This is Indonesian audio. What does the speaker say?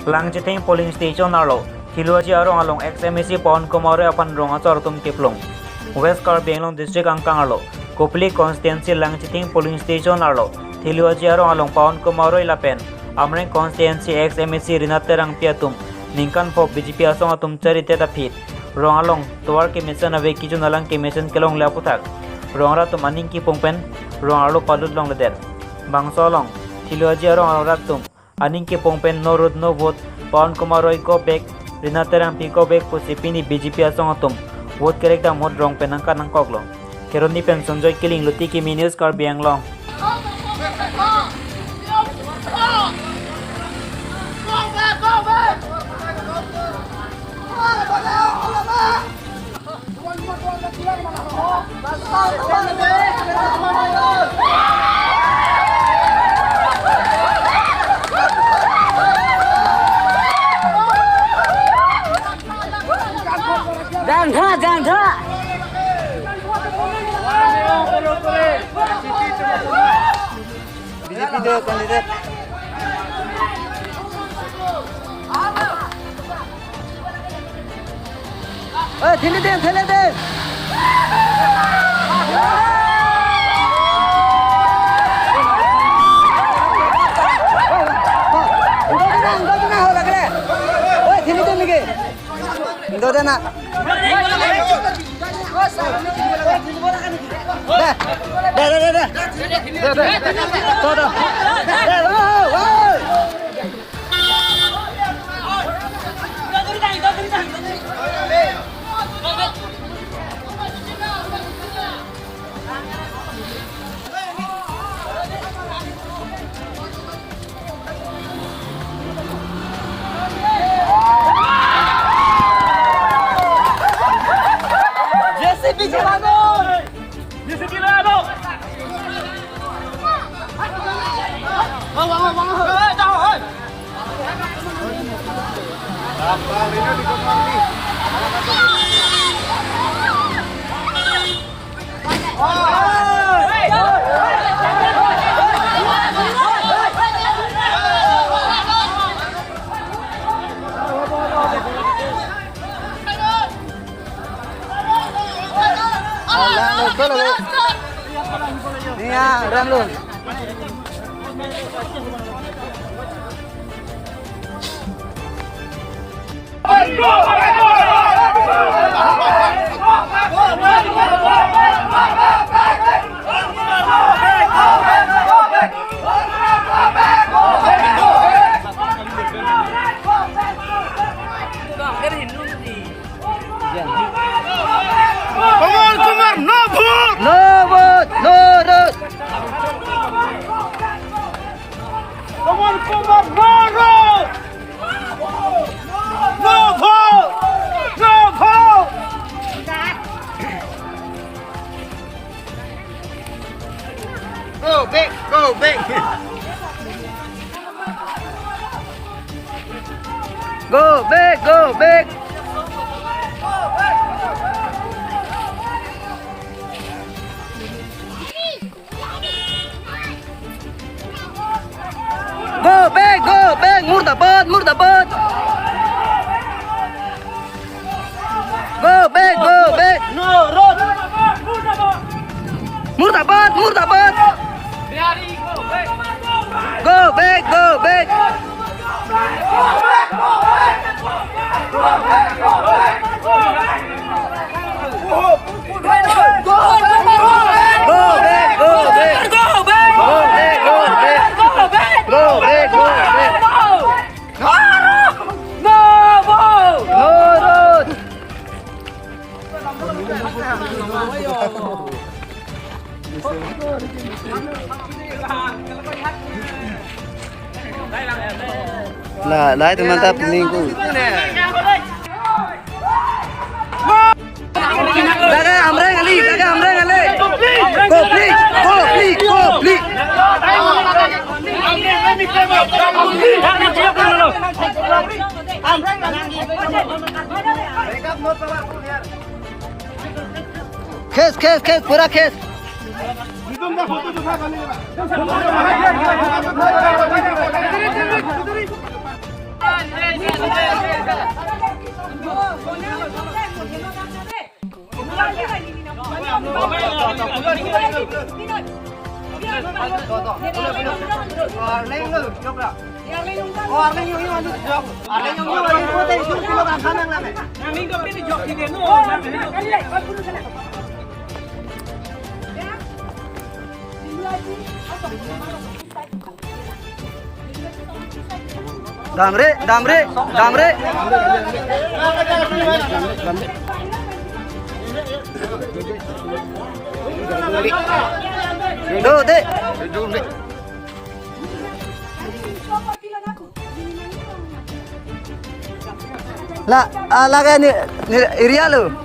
Langchithing polling station arlo Thiluaji aro along XMC Pawan Kumar apan ronga chortum kiplong West Karbi Anglong district angkang arlo Kopli constituency Langchithing polling station arlo Thiluaji aro along Pawan Kumar ilapen Amreng constituency XMC rinaterang piatum ningkan pop BJP asong atum charite da fit rong along tuar ke mission ave kichu nalang ke mission kelong laputak rong ra tum aning ki pongpen rong alo palut long leder bangso long Thiluaji aro along tum aning ke pongpen no road no vote Pawan Kumar Roy go back rinaterang pi go back pusipini BJP asong atum vote correct da mod rong penangka nang koklo keroni pen Sanjoy Kiling luti ki news Karbi Anglong Jangan video kandidat. Thile deh. Udah ho lagre. Thile deh lagi. Udah deh na. Iya, rem lu. Kumar, no vote! No vote, no vote. Kumar, no vote! No vote! No vote! Go back, go back! Go back, go back. Go back, murtabad. Go back. No road! Murtabad. Go back. Lah, itu mantap minggu. Daga amreng ali. Go please. Kes, pura kes. Damre, damre, damre. Do, dek. Lah, lagay ni Irial lo.